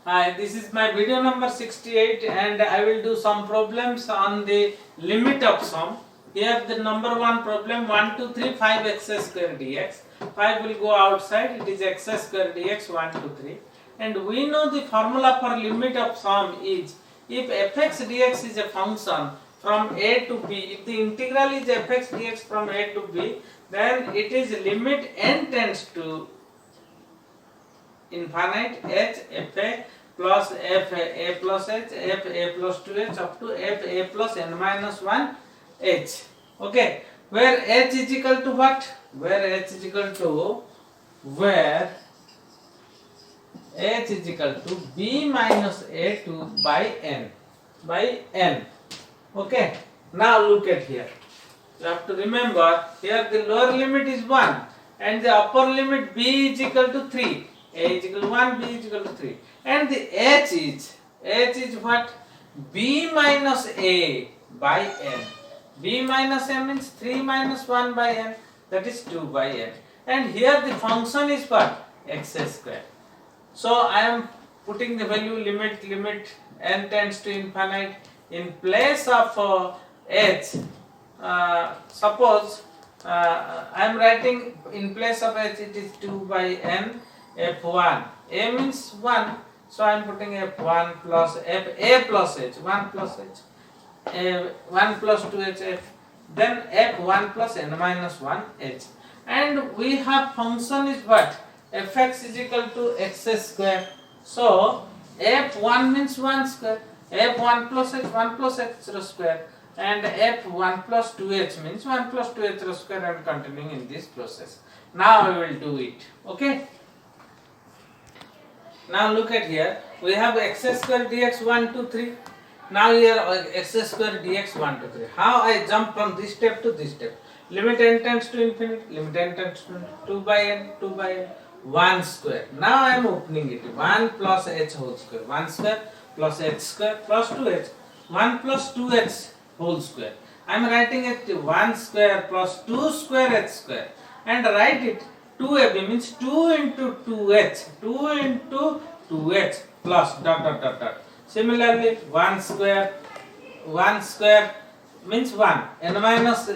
Hi, this is my video number 68 and I will do some problems on the limit of sum. Here the number one problem 1, 2, 3, 5 x square dx. 5 will go outside, it is x square dx 1, 2, 3. And we know the formula for limit of sum is if fx dx is a function from a to b, if the integral is fx dx from a to b, then it is limit n tends to infinite h f a plus f a plus h f a plus 2h up to f a plus n minus 1 h. Okay, where h is equal to what? Where h is equal to h is equal to b minus a 2 by n. Okay, now look at here. You have to remember here the lower limit is 1 and the upper limit b is equal to 3. A is equal to 1, b is equal to 3. And the h is what? B minus a by n. B minus n means 3 minus 1 by n, that is 2 by n. And here the function is what? X square. So I am putting the value limit n tends to infinite in place of h. Suppose I am writing in place of h it is 2 by n f1. A means 1, so I am putting f1 plus f a plus h, 1 plus h, 1 plus 2h f, then f1 plus n minus 1 h. And we have function is what? Fx is equal to x square. So f1 means 1 square, f1 plus h, 1 plus x square, and f1 plus 2h means 1 plus 2h square, and continuing in this process. Now we will do it. Okay. Now look at here, we have x square dx 1, 2, 3. Now here x square dx 1, 2, 3. How I jump from this step to this step? Limit n tends to infinite, limit n tends to 2 by n, 1 square. Now I am opening it, 1 plus h whole square, 1 square plus h square plus 2h, 1 plus 2h whole square. I am writing it 1 square plus 2 square h square, and write it 2ab means 2 into 2h, 2 into 2h plus dot. Similarly 1 square means 1, n minus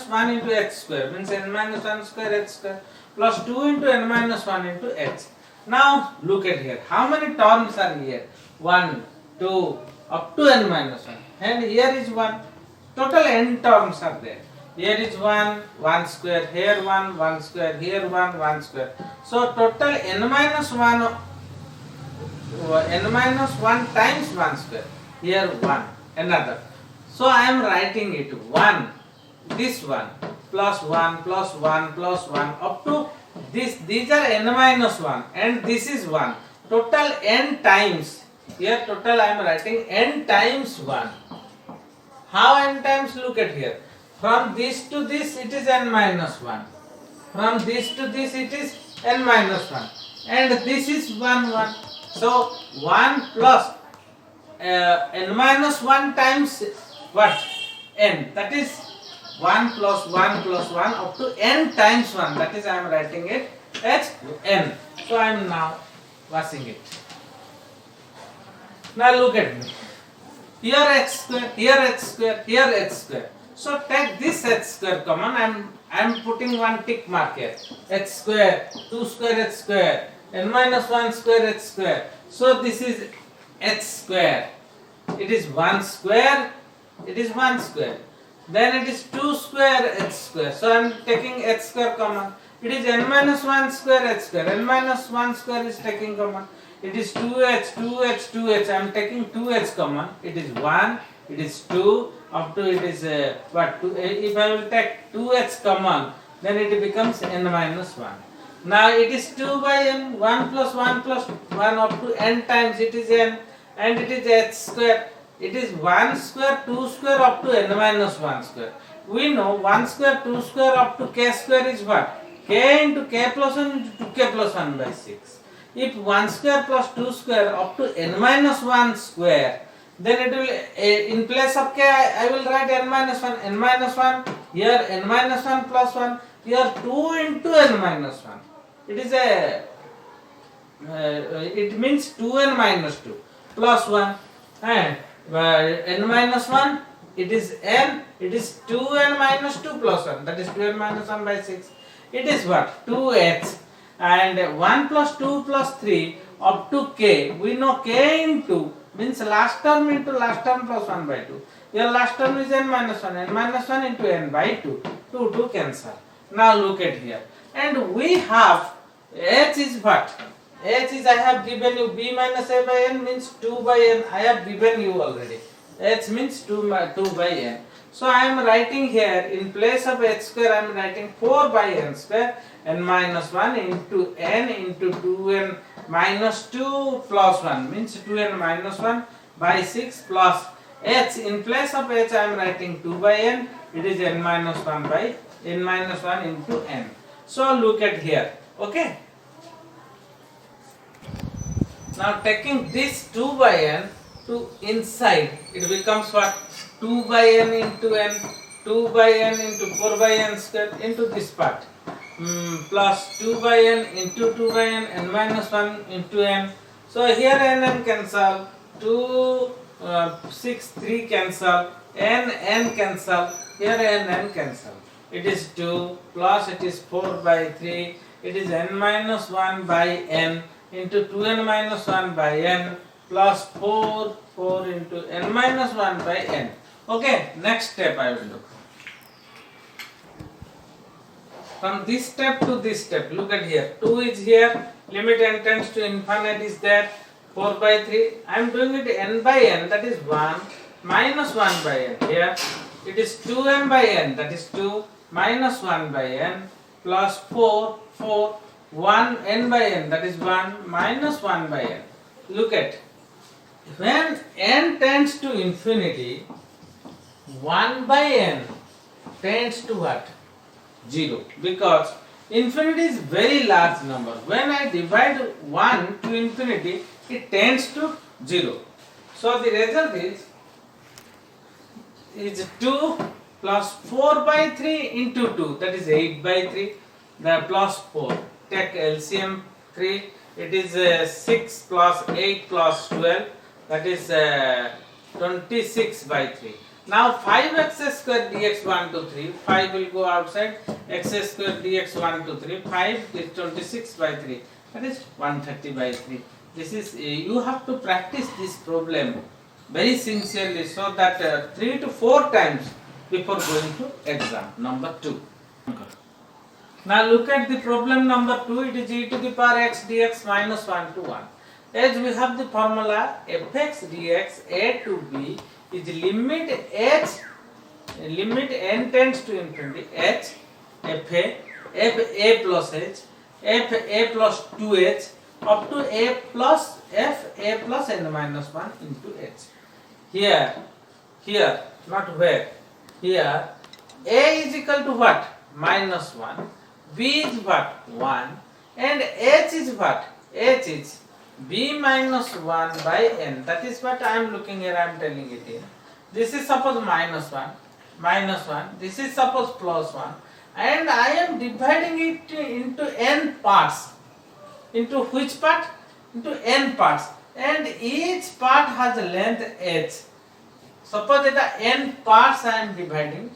1 into h square means n minus 1 square h square plus 2 into n minus 1 into h. Now look at here, how many terms are here? 1, 2 up to n minus 1, and here is 1. Total n terms are there. Here is 1 square, here 1 square, here 1 square. So total n minus 1 times 1 square. Here 1, another. So I am writing it 1, this one, plus 1 plus 1 plus 1 up to this. These are n minus 1 and this is 1. Total n times. Here total I am writing n times 1. How n times? Look at here. From this to this it is n minus 1. From this to this it is n minus 1. And this is 1. So 1 plus n minus 1 times what? N. That is 1 plus 1 plus 1 up to n times 1. That is I am writing it as n. So I am now washing it. Now look at me. Here x square, here x square, here x square. So take this h square common. I am putting one tick mark here. H square, 2 square h square, n minus 1 square h square. So this is h square. It is 1 square. It is 1 square. Then it is 2 square h square. So I am taking h square common. It is n minus 1 square h square. N minus 1 square is taking common. It is 2h. I am taking 2h common. It is 1. It is 2. Up to it is what? 2. If I will take 2h common, then it becomes n minus 1. Now it is 2 by n. 1 plus 1 plus 1 up to n times it is n, and it is h square. It is 1 square, 2 square up to n minus 1 square. We know 1 square, 2 square up to k square is what? K into k plus 1 into 2k plus 1 by 6. If 1 square plus 2 square up to n minus 1 square, then it will, in place of k, I will write n minus 1, here n minus 1 plus 1, here 2 into n minus 1. It is a it means 2n minus 2 plus 1, and n minus 1, it is n, it is 2n minus 2 plus 1, that is 2n minus 1 by 6. It is what? 2h, and 1 plus 2 plus 3 up to k. We know k into means last term into last term plus 1 by 2. Your last term is n minus 1, n minus 1 into n by 2. 2 cancel. Now look at here. And we have h is what? H is, I have given you, b minus a by n means 2 by n. I have given you already. H means 2 by n. So I am writing here, in place of h square, I am writing 4 by n square, n minus 1 into n into 2n minus 2 plus 1 means 2n minus 1 by 6 plus h. In place of h I am writing 2 by n, it is n minus 1 by n minus 1 into n. So look at here, okay. Now taking this 2 by n to inside, it becomes what? 2 by n into n, 2 by n into 4 by n square into this part, plus 2 by n into 2 by n, n minus 1 into n. So here n cancel, 2, 6, 3 cancel, n cancel, here n cancel. It is 2 plus it is 4 by 3, it is n minus 1 by n into 2n minus 1 by n plus 4 into n minus 1 by n. Okay, next step I will do. From this step to this step, look at here. 2 is here, limit n tends to infinite is there, 4 by 3. I am doing it n by n, that is 1 minus 1 by n. Here it is 2n by n, that is 2 minus 1 by n plus 4, 1 n by n, that is 1 minus 1 by n. Look at, when n tends to infinity, 1 by n tends to what? 0, because infinity is very large number. When I divide 1 to infinity, it tends to 0. So the result is 2 plus 4 by 3 into 2, that is 8 by 3, the plus 4. Take LCM 3, it is 6 plus 8 plus 12, that is 26 by 3. Now 5x square dx 1 to 3, 5 will go outside, x square dx 1 to 3, 5 is 26 by 3, that is 130 by 3. This is, you have to practice this problem very sincerely, so that 3 to 4 times before going to exam number 2. Now look at the problem number 2, it is e to the power x dx minus 1 to 1. As we have the formula fx dx a to b is limit h, limit n tends to infinity, h, fa plus h, fa plus 2h up to a plus n minus 1 into h. Here, not where, here a is equal to what? Minus 1, b is what? 1, and h is what? H is b minus 1 by n. That is what I am looking here, I am telling it here. This is suppose minus 1, this is suppose plus 1, and I am dividing it into n parts. Into which part? Into n parts, and each part has a length h. Suppose that n parts I am dividing,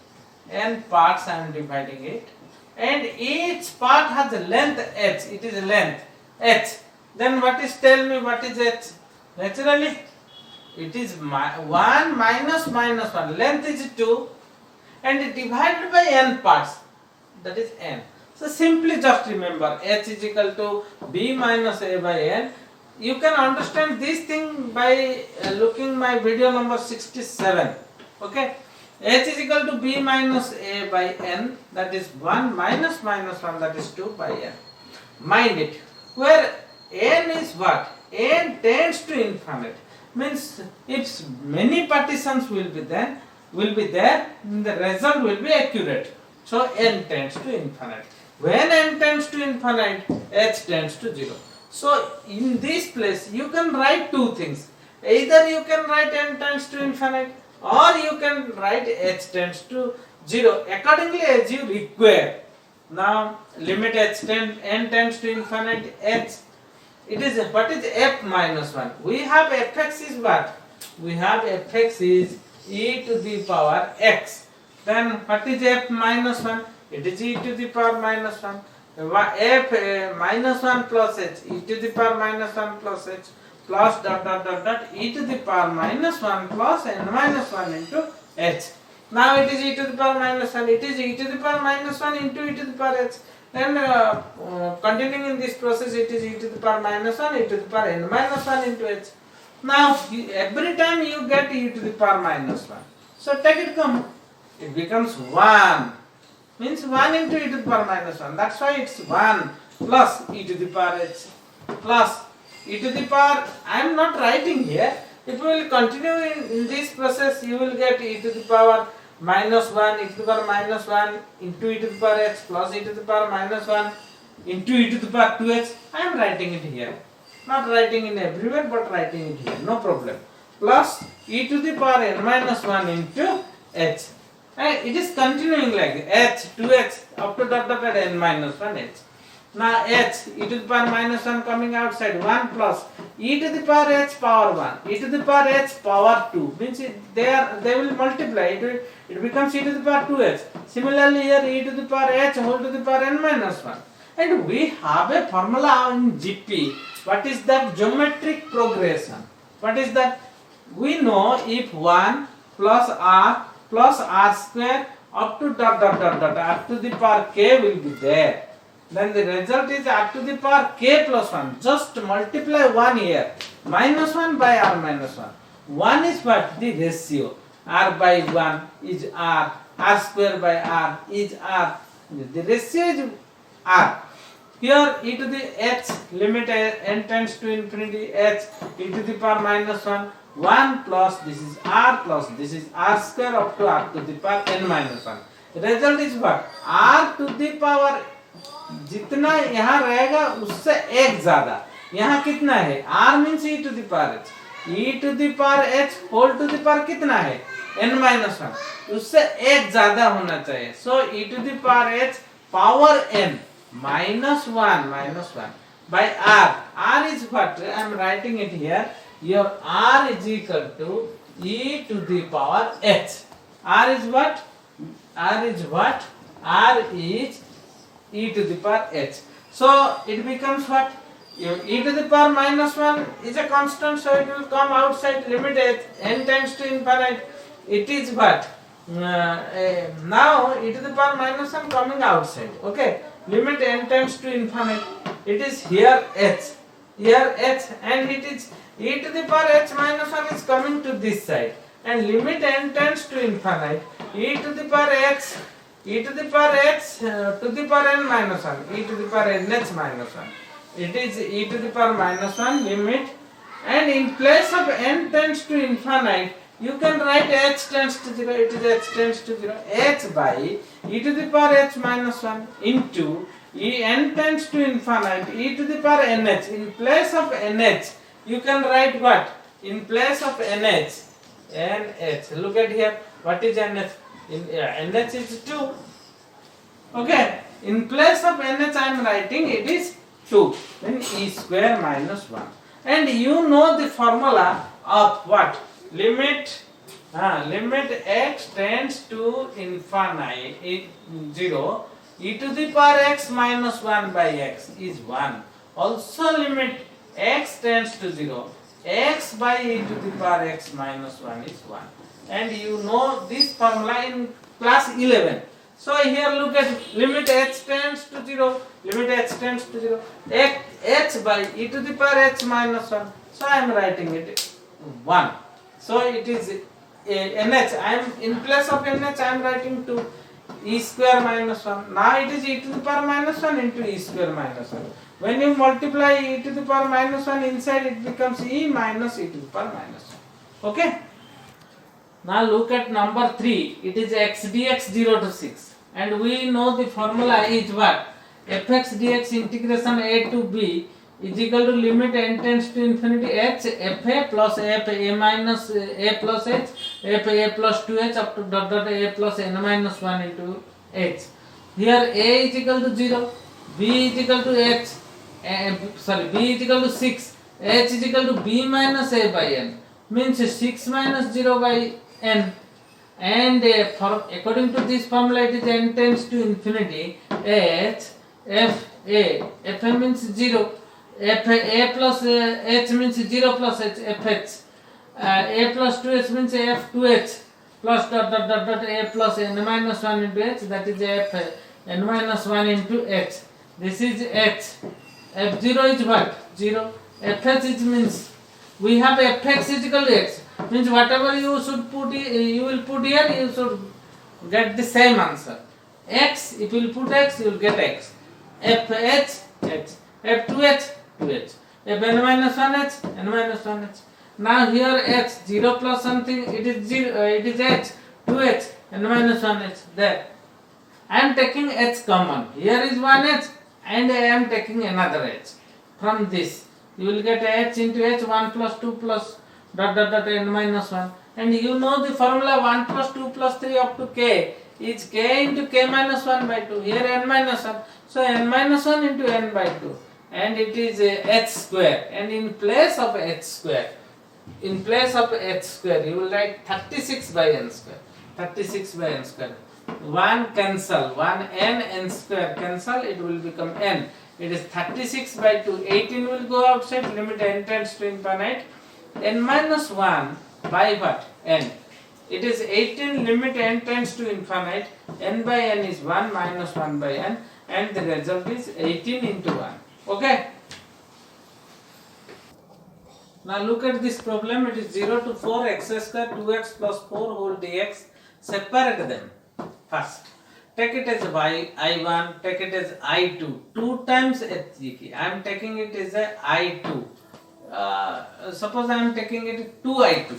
it, and each part has a length h, it is a length h. Then what is, tell me what is h? Naturally it is 1 minus 1, length is 2 and divided by n parts, that is n. So simply just remember h is equal to b minus a by n. You can understand this thing by looking my video number 67. Okay, h is equal to b minus a by n, that is 1 minus 1, that is 2 by n. Mind it, where n is what? N tends to infinite, means if many partitions will be there, the result will be accurate. So n tends to infinite. When n tends to infinite, h tends to 0. So in this place you can write two things. Either you can write n tends to infinite, or you can write h tends to 0, accordingly as you require. Now limit n tends to infinite h, It is what is f minus 1? We have fx is what? We have fx is e to the power x. Then what is f minus 1? It is e to the power minus 1. F minus 1 plus h, e to the power minus 1 plus h plus dot dot dot dot e to the power minus 1 plus n minus 1 into h. Now it is e to the power minus 1. It is e to the power minus 1 into e to the power h. Then continuing in this process, it is e to the power minus 1, e to the power n minus 1 into h. Now every time you get e to the power minus 1. So take it come. It becomes 1. Means 1 into e to the power minus 1. That's why it's 1 plus e to the power h plus e to the power. I am not writing here. If you will continue in this process, you will get e to the power minus 1, e to the power minus 1 into e to the power h plus e to the power minus 1 into e to the power 2h. I am writing it here. Not writing in everywhere, but writing it here. No problem. Plus e to the power n minus 1 into h. And it is continuing like h, 2h up to dot dot dot n minus 1 h. Now h, e to the power minus 1 coming outside, 1 plus e to the power h power 1, e to the power h power 2. Means they will multiply, it becomes e to the power 2h. Similarly here e to the power h whole to the power n minus 1. And we have a formula in GP. What is that? Geometric progression. What is that? We know if 1 plus r square up to dot dot dot dot r to the power k will be there. Then the result is r to the power k plus 1. Just multiply 1 here. Minus 1 by r minus 1. 1 is what? The ratio. R by 1 is r. R square by r is r. The ratio is r. Here e to the h, limit n tends to infinity h, e to the power minus 1. 1 plus this is r plus this is r square up to r to the power n minus 1. Result is what? r to the power जितना यहाँ रहेगा उससे एक ज्यादा. यहाँ कितना है? r means e to the power h. e to the power h whole to the power कितना है? n minus 1. उससे एक ज्यादा होना चाहिए. So e to the power h power n minus 1 by r. R is what? I am writing it here. Your r is equal to e to the power h. R is what? R is what? R is e to the power h. So it becomes what? E to the power minus 1 is a constant, so it will come outside limit h, n tends to infinite. It is what? Now e to the power minus 1 coming outside. Okay. Limit n tends to infinite. It is here h. Here h, and it is e to the power h minus 1 is coming to this side. And limit n tends to infinite. E to the power x, e to the power x to the power n minus 1, e to the power nh minus 1. It is e to the power minus 1 limit, and in place of n tends to infinite, you can write h tends to 0, it is h tends to 0, h by e to the power h minus 1 into n tends to infinite, e to the power nh. In place of nh, you can write what? In place of nh, look at here, what is nh? Nh is 2. Okay, in place of nh I am writing it is 2, then e square minus 1. And you know the formula of what? Limit x tends to infinite 0, e to the power x minus 1 by x is 1. Also limit x tends to 0, x by e to the power x minus 1 is 1. And you know this formula in class 11. So here look at limit h tends to 0, limit h tends to 0, h by e to the power h minus 1. So I am writing it 1. So it is nh. I am in place of nh I am writing 2, e square minus 1. Now it is e to the power minus 1 into e square minus 1. When you multiply e to the power minus 1 inside, it becomes e minus e to the power minus 1. Okay. Now look at number 3. It is x dx 0 to 6. And we know the formula is what? Fx dx integration a to b is equal to limit n tends to infinity h fa plus fa minus a plus h fa plus 2h up to dot dot a plus n minus 1 into h. Here a is equal to 0, b is equal to h, b is equal to 6, h is equal to b minus a by n, means 6 minus 0 by n, and according to this formula it is n tends to infinity, h f a means 0, f a plus h means 0 plus h, f h, a plus 2h means f 2h, plus dot dot dot dot a plus n minus 1 into h, that is f n minus 1 into h. This is h. f0 is what? 0. fh is means we have fx is equal to x, means whatever you should put, you will put here, you should get the same answer. X, if you will put x, you will get x. fh, h. f2h, 2h. fn minus 1h, n minus 1h. Now here h, 0 plus something, it is 0, it is h, 2h, n minus 1h, there. I am taking h common. Here is 1h and I am taking another h. From this, you will get h into h, 1 plus 2 plus dot dot dot n minus 1. And you know the formula 1 plus 2 plus 3 up to k is k into k minus 1 by 2. Here n minus 1. So n minus 1 into n by 2. And it is h square. And in place of h square, you will write 36 by n square. 36 by n square. 1 cancel, 1 n square cancel, it will become n. It is 36 by 2, 18 will go outside, limit n tends to infinite. N minus 1 by what? N. It is 18, limit n tends to infinite. N by n is 1 minus 1 by n, and the result is 18 into 1. Okay? Now look at this problem. It is 0 to 4 x square 2x plus 4 whole dx. Separate them first. Take it as I1, take it as I2. 2 times HGK. I am taking it as a I2. Suppose I am taking it 2I2.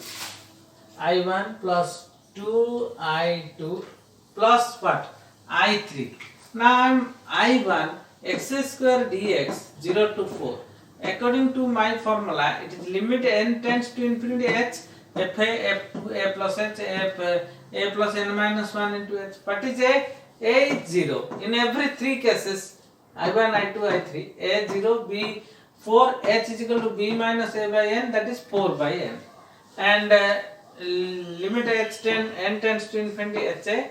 I1 plus 2I2 plus what? I3. Now I am I1 x square dx 0 to 4. According to my formula, it is limit n tends to infinity h, f a, f2, a plus h, f a plus n minus 1 into h. What is a? A is 0. In every 3 cases, I1, I2, I3, a 0, b 4, h is equal to b minus a by n, that is 4 by n. And limit h n tends to infinity ha,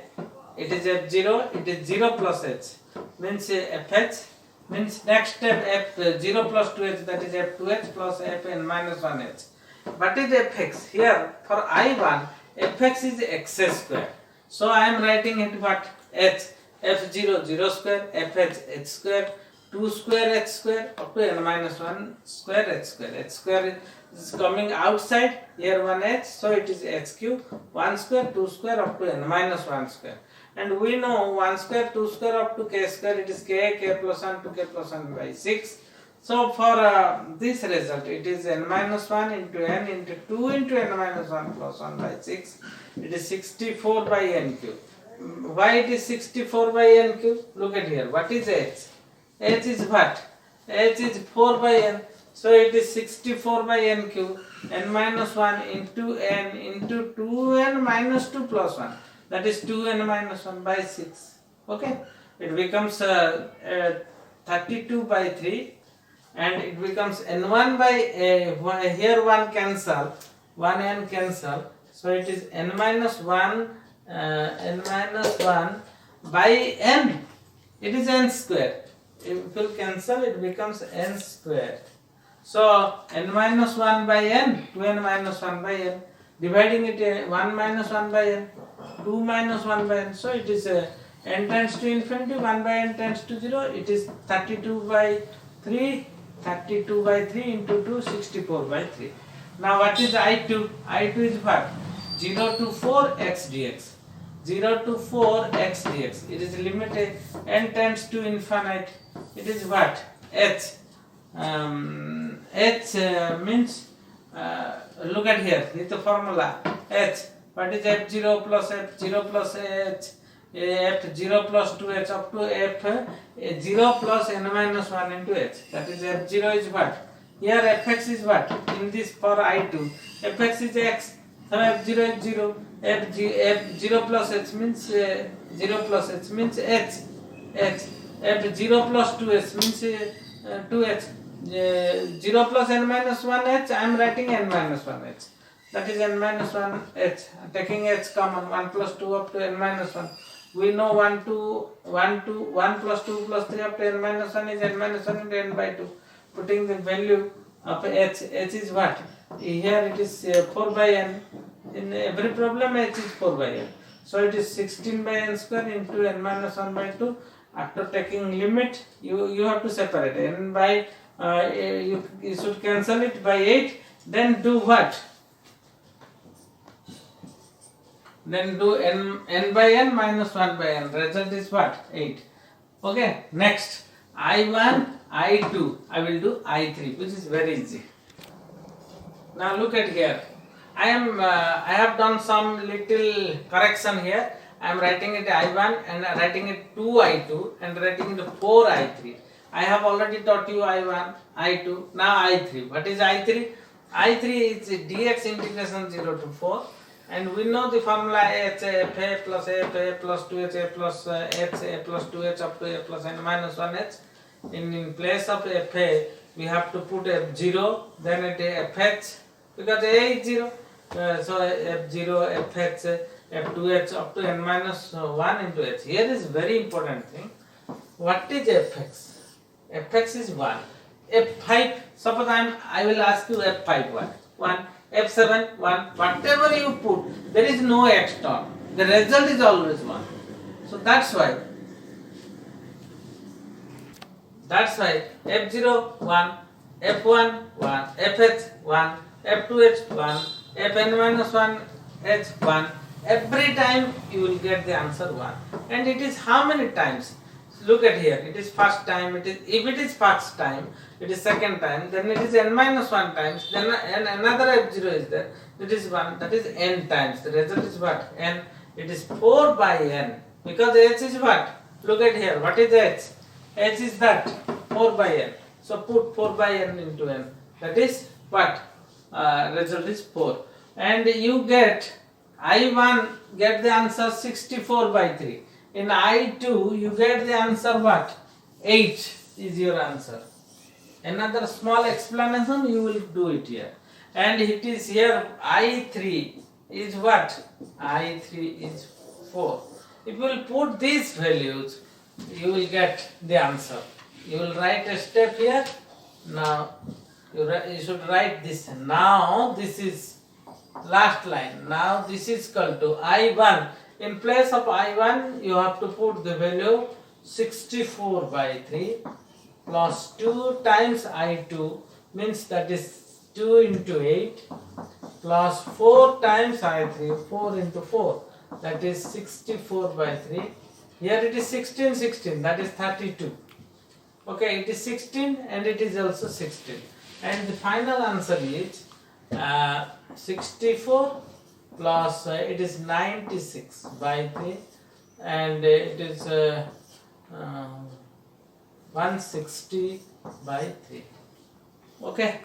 it is f0, it is 0 plus h, means fh, means next step f0 plus 2h, that is f2h plus fn minus 1h. What is fx? Here for I1, fx is x square. So I am writing it what? H, f0 0 square, fh h square, 2 square h square up to n minus 1 square h square. H square is coming outside, here 1h, so it is h cube, 1 square, 2 square up to n minus 1 square. And we know 1 square, 2 square up to k square, it is k plus 1 to k plus 1 by 6. So for this result, it is n minus 1 into n into 2 into n minus 1 plus 1 by 6. It is 64 by n cube. Why it is 64 by n cube? Look at here. What is h? H is what? H is 4 by n. So it is 64 by n cube. N minus 1 into n into 2n minus 2 plus 1. That is 2n minus 1 by 6. Okay? It becomes 32 by 3. And it becomes n1 by here 1 cancel. 1n cancel. So it is n minus 1 by n. It is n square. If you cancel, it becomes n square. So n minus 1 by n, 2n minus 1 by n. Dividing it 1 minus 1 by n, 2 minus 1 by n. So it is n tends to infinity, 1 by n tends to 0. It is 32 by 3. 32 by 3 into 2, 64 by 3. Now what is I2? I2 is what? 0 to 4 x dx. 0 to 4 x dx. It is limited, n tends to infinite. It is what? H. H means, look at here, with the formula H. What is f0 plus f0 plus h? F0 plus 2h up to f0 plus n minus 1 into h. That is f0 is what? Here fx is what? In this for I2, fx is x. So f0 is 0. f0 plus h means 0 plus h means h. f0 plus 2h means 2h. 0 plus n minus 1h, I am writing n minus 1h. That is n minus 1h. Taking h common, 1 plus 2 up to n minus 1. We know 1 plus 2 plus 3 up to n minus 1 is n minus 1 into n by 2. Putting the value of h is what? Here it is 4 by n. In every problem h is 4 by n. So it is 16 by n square into n minus 1 by 2. After taking limit, you have to separate n by you should cancel it by 8. Then do what? Then do n by n minus 1 by n. Result is what? 8. Okay. Next, I1, I2. I will do I3, which is very easy. Now look at here. I have done some little correction here. I am writing it I1 and writing it 2I2 and writing it 4I3. I have already taught you I1, I2, now I3. What is I3? I3 is dx integration 0 to 4, and we know the formula fa plus 2ha plus h a plus 2h up to a plus n minus 1h. In place of fa, we have to put f0, then it fh, because a is 0. So f0, fh, f2h up to n minus 1 into h. Here is very important thing. What is fx? Fx is 1. F5, suppose I will ask you F5 1. F7 1. Whatever you put, there is no x term. The result is always 1. So that's why F0 1, F1 1, Fh 1, F2h 1, Fn minus 1 h 1. Every time you will get the answer 1. And it is how many times? Look at here. It is first time. If it is first time, it is second time. Then it is n minus 1 times. Then another f0 is there. That is 1. That is n times. The result is what? N. It is 4 by n. Because h is what? Look at here. What is h? H is that 4 by n. So put 4 by n into n. That is what? Result is 4. And you get I1 get the answer 64 by 3. In I2 you get the answer what? 8 is your answer. Another small explanation you will do it here. And it is here I3 is what? I3 is 4. If you will put these values, you will get the answer. You will write a step here. Now you should write this. Now this is last line. Now this is equal to I1. In place of I1, you have to put the value 64 by 3 plus 2 times I2, means that is 2 into 8 plus 4 times I3, 4 into 4, that is 64 by 3. Here it is 16, that is 32. Okay, it is 16 and it is also 16. And the final answer is 64 plus it is 96 by 3 and it is 160 by 3. Okay.